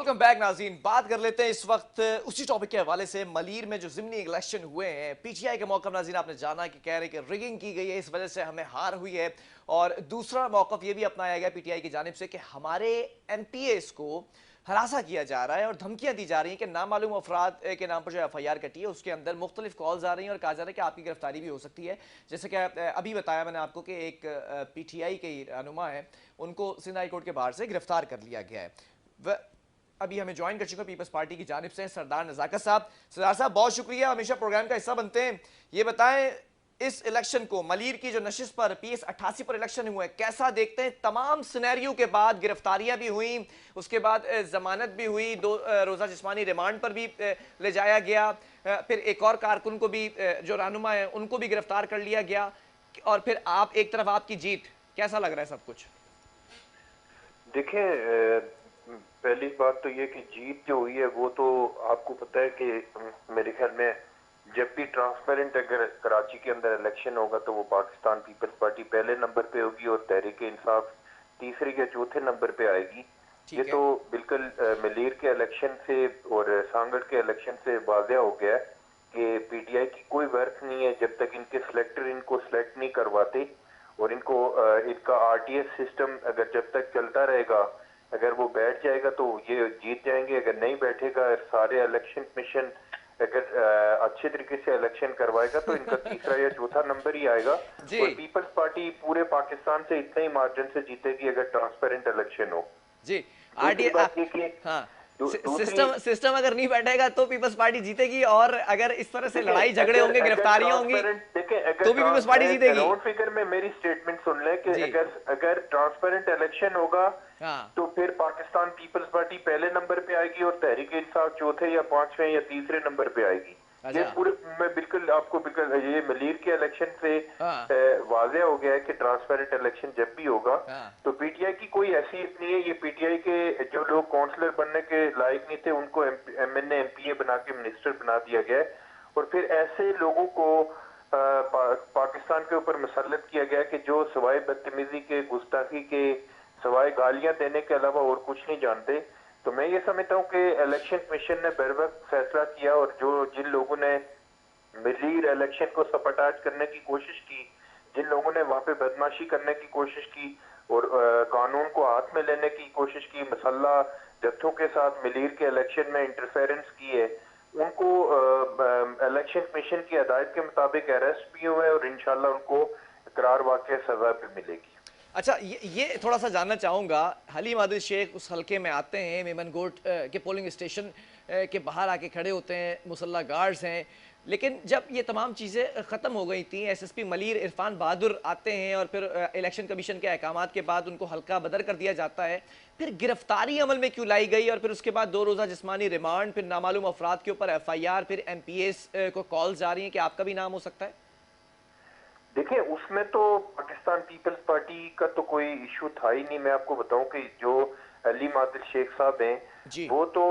Welcome back नाज़रीन। बात कर लेते हैं इस वक्त उसी टॉपिक के हवाले से। मलीर में जो ज़िमनी इलेक्शन हुए हैं, पीटीआई के मौक़िफ़ नाज़रीन आपने जाना कि कह रहे कि रिगिंग की गई है, इस वजह से हमें हार हुई है। और दूसरा मौक़िफ़ ये भी अपनाया गया पीटीआई की जानिब से कि हमारे एमपीएस को हरासा किया जा रहा है और धमकियां दी जा रही हैं कि नामालूम अफराद के नाम पर जो एफआईआर कटी है उसके अंदर मुख्तलिफ कॉल्स आ रही हैं और कहा जा रहा है कि आपकी गिरफ्तारी भी हो सकती है। जैसे कि अभी बताया मैंने आपको कि एक पीटीआई के रहनुमा है, उनको सिंध हाई कोर्ट के बाहर से गिरफ्तार कर लिया गया है। अभी हमें ज्वाइन कर चुके हैं पीपल्स पार्टी की जानिब से सरदार नजाकत साहब। सरदार साहब बहुत शुक्रिया, हमेशा प्रोग्राम का हिस्सा बनते हैं। ये बताएं, इस इलेक्शन को मलीर की जो नशिस्त पर पीएस 88 पर इलेक्शन हुए कैसा देखते हैं? तमाम सिनेरियो के बाद गिरफ्तारियां भी हुई, उसके बाद जमानत भी हुई, 2 रोजा जिस्मानी रिमांड पर भी ले जाया गया, फिर एक और कारकुन को भी जो रहनुमा है उनको भी गिरफ्तार कर लिया गया, और फिर आप एक तरफ आपकी जीत। कैसा लग रहा है सब कुछ? देखिए, पहली बात तो ये कि जीत जो हुई है वो तो आपको पता है कि मेरे ख्याल में जब भी ट्रांसपेरेंट अगर कराची के अंदर इलेक्शन होगा तो वो पाकिस्तान पीपल्स पार्टी पहले नंबर पे होगी और तहरीक इंसाफ तीसरे या चौथे नंबर पे आएगी। ये ठीक तो है। बिल्कुल मलीर के इलेक्शन से और सांगड़ के इलेक्शन से वाज़ेह हो गया है कि पीटीआई की कोई वर्थ नहीं है जब तक इनके सिलेक्टर इनको सिलेक्ट नहीं करवाते। और इनको इनका आरटीएस सिस्टम अगर जब तक चलता रहेगा, अगर वो बैठ जाएगा तो ये जीत जाएंगे, अगर नहीं बैठेगा, सारे इलेक्शन कमीशन अगर अच्छे तरीके से इलेक्शन करवाएगा तो इनका तीसरा या चौथा नंबर ही आएगा। जी और पीपल्स पार्टी पूरे पाकिस्तान से इतने ही मार्जिन से जीतेगी अगर ट्रांसपेरेंट इलेक्शन हो। जी। दूसरी आरटीए बात ये कि हाँ, दूसरी सिस्टम सिस्टम अगर नहीं बैठेगा तो पीपल्स पार्टी जीतेगी, और अगर इस तरह से देखें, लड़ाई झगड़े अगर होंगे, अगर गिरफ्तारियां होंगी, ट्रांसपेरेंट देखें, अगर तो भी पीपल्स पार्टी जीतेगी। राउंड फिगर में मेरी स्टेटमेंट सुन लें कि जी। अगर अगर ट्रांसपेरेंट इलेक्शन होगा हाँ। तो फिर पाकिस्तान पीपल्स पार्टी पहले नंबर पे आएगी और तहरीक इंसाफ चौथे या पांचवें या तीसरे नंबर पे आएगी। ये अच्छा। पूरे मैं बिल्कुल आपको बिल्कुल ये मलीर के इलेक्शन से हाँ। वाज़ेह हो गया है कि ट्रांसपेरेंट इलेक्शन जब भी होगा हाँ। तो पीटीआई की कोई हैसियत नहीं है। ये पीटीआई के जो लोग काउंसलर बनने के लायक नहीं थे उनको एमएनए एमपीए बना के मिनिस्टर बना दिया गया है। और फिर ऐसे लोगों को पाकिस्तान के ऊपर मुसल्लत किया गया कि जो सवाए बदतमीजी के, गुस्ताखी के, सवाए गालियां देने के अलावा और कुछ नहीं जानते। तो मैं ये समझता हूँ कि इलेक्शन कमीशन ने बर वक्त फैसला किया और जो जिन लोगों ने मलीर इलेक्शन को सपटाज करने की कोशिश की, जिन लोगों ने वहां पे बदमाशी करने की कोशिश की और कानून को हाथ में लेने की कोशिश की, मसल्ला जत्थों के साथ मलीर के इलेक्शन में इंटरफेरेंस की है, उनको इलेक्शन कमीशन की हदायत के मुताबिक अरेस्ट भी हुए और इंशाल्लाह उनको करार वाक़ई सजा भी मिलेगी। अच्छा, ये थोड़ा सा जानना चाहूँगा। हलीम आदिल शेख उस हलके में आते हैं, मेमन गोट के पोलिंग स्टेशन के बाहर आके खड़े होते हैं, मुसल्ला गार्ड्स हैं, लेकिन जब ये तमाम चीज़ें ख़त्म हो गई थी, एसएसपी मलीर इरफान बहादुर आते हैं और फिर इलेक्शन कमीशन के अहकामात के बाद उनको हल्का बदर कर दिया जाता है, फिर गिरफ्तारी अमल में क्यों लाई गई? और फिर उसके बाद 2 रोज़ा जिस्मानी रिमांड, फिर नामालूम अफराद के ऊपर एफआईआर, फिर एमपीएस को कॉल्स आ रही हैं कि आपका भी नाम हो सकता है। देखिए, उसमें तो पाकिस्तान पीपल्स पार्टी का तो कोई इशू था ही नहीं। मैं आपको बताऊं कि जो अली आदिल शेख साहब हैं जी। वो तो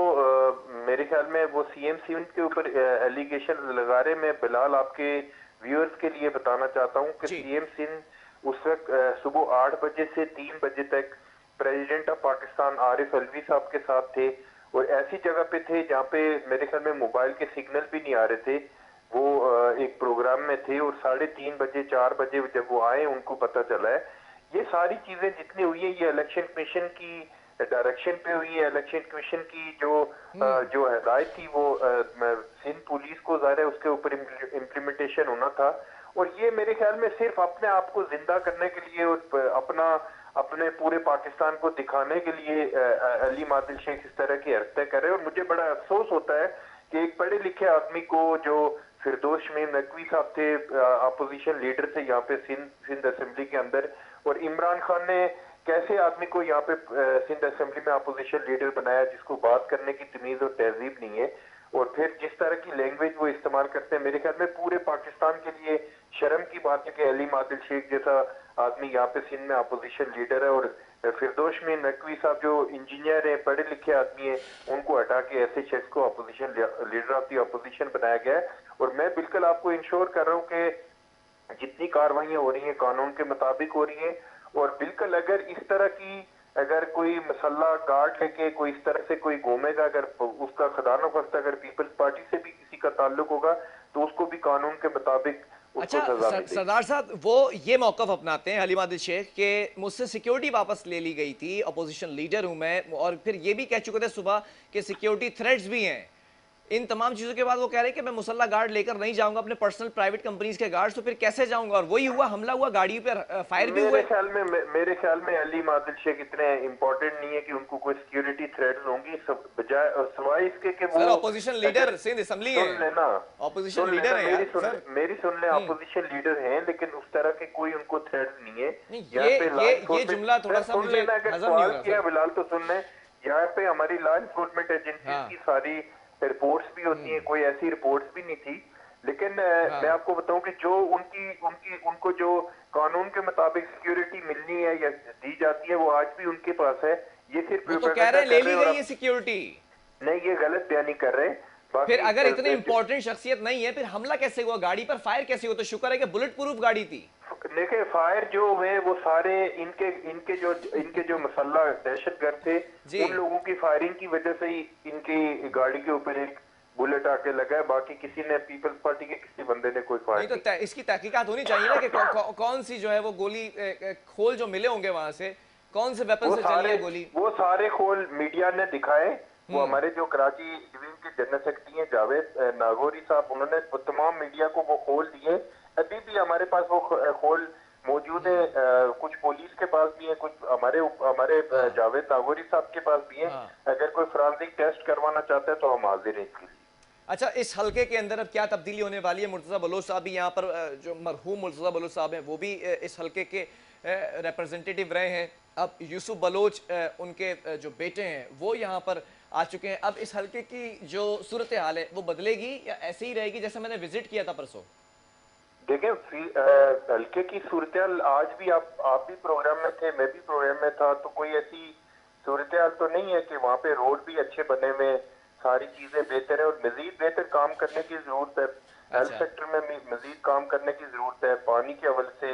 मेरे ख्याल में वो सीएम सिंध के ऊपर एलिगेशन लगा रहे। मैं बिलाल आपके व्यूअर्स के लिए बताना चाहता हूं कि जी। सीएम सिंध उस वक्त सुबह 8 बजे से 3 बजे तक प्रेसिडेंट ऑफ पाकिस्तान आरिफ अलवी साहब के साथ थे और ऐसी जगह पे थे जहाँ पे मेरे ख्याल में मोबाइल के सिग्नल भी नहीं आ रहे थे। वो एक प्रोग्राम में थे और 3:30 4 बजे जब वो आए उनको पता चला है। ये सारी चीजें जितनी हुई है ये इलेक्शन कमीशन की डायरेक्शन पे हुई है। इलेक्शन कमीशन की जो हदायत थी वो सिंध पुलिस को ज़ाहिर है उसके ऊपर इम्प्लीमेंटेशन होना था। और ये मेरे ख्याल में सिर्फ अपने आप को जिंदा करने के लिए और अपने पूरे पाकिस्तान को दिखाने के लिए अली आदिल शेख इस तरह की हरकतें कर रहे हैं। और मुझे बड़ा अफसोस होता है कि एक पढ़े लिखे आदमी को, जो फिरदौस मीर नकवी साहब थे, अपोजिशन लीडर थे यहाँ पे सिंध असेंबली के अंदर, और इमरान खान ने कैसे आदमी को यहाँ पे सिंध असेंबली में अपोजिशन लीडर बनाया जिसको बात करने की तमीज और तहजीब नहीं है। और फिर जिस तरह की लैंग्वेज वो इस्तेमाल करते हैं, मेरे ख्याल में पूरे पाकिस्तान के लिए शर्म की बात है कि अली आदिल शेख जैसा आदमी यहाँ पे सिंध में अपोजिशन लीडर है और फिरदौस मीर नकवी साहब जो इंजीनियर है, पढ़े लिखे आदमी है, उनको हटा के ऐसे शख्स को opposition leader of the opposition बनाया गया है। और मैं बिल्कुल आपको इंश्योर कर रहा हूँ कि जितनी कार्रवाइयां हो रही हैं कानून के मुताबिक हो रही हैं। और बिल्कुल अगर इस तरह की अगर कोई मसल्ला गार्ड लेके कोई इस तरह से कोई घूमेगा, अगर उसका खदाना फस्ता अगर पीपल्स पार्टी से भी किसी का ताल्लुक होगा तो उसको भी कानून के मुताबिक उसको अच्छा सजा मिलेगी। सरदार साहब वो ये मौकफ अपनाते हैं हलीम आदिल शेख के मुझसे सिक्योरिटी वापस ले ली गई थी, अपोजिशन लीडर हूं मैं, और फिर ये भी कह चुके थे सुबह कि सिक्योरिटी थ्रेट्स भी हैं। इन तमाम चीजों के बाद वो कह रहे हैं कि मैं मुसल्ला गार्ड लेकर नहीं जाऊंगा अपने पर्सनल प्राइवेट कंपनीज के गार्ड्स, तो फिर कैसे जाऊंगा? और वही हुआ, हमला हुआ, गाड़ी पर फायर भी हुए। मेरे ख्याल में अली आदिल शेख इतने इम्पोर्टेंट नहीं है कि उनको कोई सिक्योरिटी थ्रेट्स होंगी, सब बजाय सवाए इसके कि वो sir opposition leader Sindh assembly सुन है, लेना, अपोजिशन लीडर है यार सर। मेरी सुन ले, अपोजिशन लीडर हैं लेकिन उस तरह के कोई उनको थ्रेट्स नहीं है। नहीं, यहाँ पे ये जुमला थोड़ा सा सुन मुझे लेना, अगर हजम नहीं हो सवाल रहा किया सर। बिलाल तो सुन ले, यहाँ पे हमारी लॉ इन्फोर्समेंट एजेंसी हाँ। की सारी रिपोर्ट्स भी होती हैं, कोई ऐसी रिपोर्ट्स भी नहीं थी, लेकिन मैं आपको बताऊं कि जो उनकी उनकी उनको जो कानून के मुताबिक सिक्योरिटी मिलनी है या दी जाती है वो आज भी उनके पास है। ये सिर्फ वो तो कह रहे हैं ले ली गई है सिक्योरिटी। नहीं, ये गलत बयानी कर रहे हैं। फिर बाकी अगर इतनी इंपॉर्टेंट शख्सियत नहीं है, फिर हमला कैसे हुआ? गाड़ी पर फायर कैसे हुआ? तो शुक्र है कि बुलेट प्रूफ गाड़ी थी। देखिए, फायर जो है वो सारे इनके जो मसल्ला दहशतगर्द थे, जी। उन लोगों की फायरिंग की वजह से ही इनकी गाड़ी के ऊपर एक बुलेट आके लगा है। बाकी किसी ने, पीपल्स पार्टी के किसी बंदे ने कोई फायर नहीं तो इसकी तहकीकात होनी चाहिए ना कि कौन सी जो है वो गोली खोल जो मिले होंगे वहां से, कौन से वेपन से चली है गोली? वो सारे खोल मीडिया ने दिखाए। वो हमारे जो कराची डिवीजन के जनरल सेक्रेटरी हैं जावेद नागौरी साहब, उन्होंने वो तमाम मीडिया को वो खोल दिए। अभी भी हमारे पास वो खोल मौजूद है, कुछ पुलिस के पास भी है, कुछ हमारे जावेद नागौरी साहब के पास भी है। अगर कोई फॉरेंसिक टेस्ट करवाना चाहता है तो हम हाजिर हैं इसके लिए। अच्छा, इस हल्के के अंदर अब क्या तब्दीली होने वाली है? मुर्तज़ा बलोच साहब भी यहाँ पर, जो मरहूम मुर्तज़ा बलोच साहब हैं, वो भी इस हल्के के रिप्रेजेंटेटिव रहे हैं। अब यूसुफ बलोच उनके जो बेटे हैं वो यहाँ पर आ चुके हैं। अब इस हल्के की जो सूरत हाल है वो बदलेगी या ऐसे ही रहेगी जैसे मैंने विजिट किया था परसों? देखें, हल्के की सूरत हाल, आज भी आप भी प्रोग्राम में थे, मैं भी प्रोग्राम में था, तो कोई ऐसी सूरत हाल तो नहीं है कि वहाँ पे रोड भी अच्छे बने हुए, सारी चीजें बेहतर है और मजीद बेहतर काम करने की जरूरत है। हेल्थ सेक्टर में मजीद काम करने की जरूरत है, पानी के हवाले से,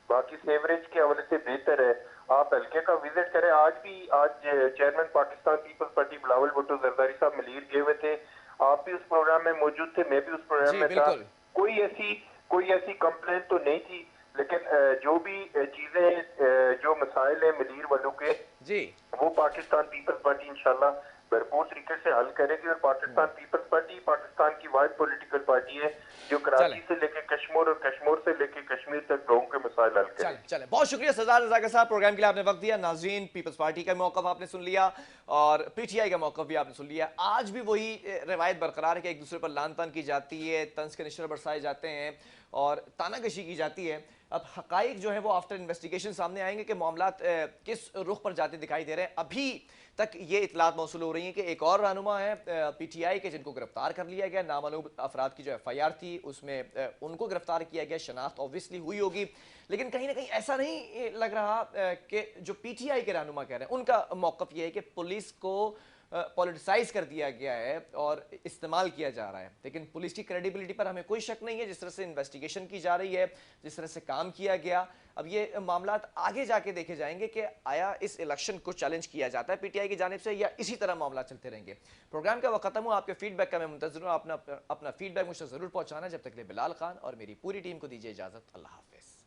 बाकी सेवरेज के हवाले से बेहतर है। आप हल्के का विजिट करें। आज chairman Pakistan peoples party Bilawal Bhutto Zardari साहब मलीर गए हुए थे, आप भी उस प्रोग्राम में मौजूद थे, मैं भी उस प्रोग्राम में था। कोई ऐसी कंप्लेंट तो नहीं थी, लेकिन जो भी चीजें, जो मसाइल है मलीर वालों के जी, वो पाकिस्तान पीपल्स पार्टी इंशाल्लाह भरपूर तरीके से हल करेगी। और पाकिस्तान पीपल्स पार्टी पाकिस्तान की वाहिद पॉलिटिकल पार्टी है जो कराची से लेके कश्मीर और कश्मीर से लेके कश्मीर तक लोगों के मसाइल हल करेगी। चले बहुत शुक्रिया सरदार रज़ाक साहब, प्रोग्राम के लिए आपने वक्त दिया। नाज़रीन, पीपल्स पार्टी का मौक़िफ़ आपने सुन लिया और पीटीआई का मौक़िफ़ भी आपने सुन लिया। आज भी वही रवायत बरकरार है कि एक दूसरे पर लान तान की जाती है, तंज के निशाने बरसाए जाते हैं और तानाकशी की जाती है। अब हक़ाइक़ जो है वो आफ्टर इन्वेस्टिगेशन सामने आएंगे कि मामलात किस रुख पर जाते दिखाई दे रहे हैं। अभी तक ये इतलात मौसूल हो रही हैं कि एक और रहनुमा है पीटीआई के जिनको गिरफ्तार कर लिया गया। नामालूम अफराद की जो एफआईआर थी उसमें उनको गिरफ्तार किया गया, शनाख्त ऑब्वियसली हुई होगी, लेकिन कहीं ना कहीं ऐसा नहीं लग रहा कि जो पीटीआई के रहनुमा कह रहे हैं उनका मौक़िफ़ ये है कि पुलिस को पॉलिटिसाइज कर दिया गया है और इस्तेमाल किया जा रहा है। लेकिन पुलिस की क्रेडिबिलिटी पर हमें कोई शक नहीं है, जिस तरह से इन्वेस्टिगेशन की जा रही है, जिस तरह से काम किया गया। अब ये मामलात आगे जाके देखे जाएंगे कि आया इस इलेक्शन को चैलेंज किया जाता है पीटीआई की जानिब से या इसी तरह मामला चलते रहेंगे। प्रोग्राम का वक्त खत्म हुआ, आपके फीडबैक का मैं मुंतज़िर हूँ। अपना फीडबैक मुझे ज़रूर पहुँचाना। जब तक के लिए बिलाल खान और मेरी पूरी टीम को दीजिए इजाज़त। अल्लाह हाफ़िज़।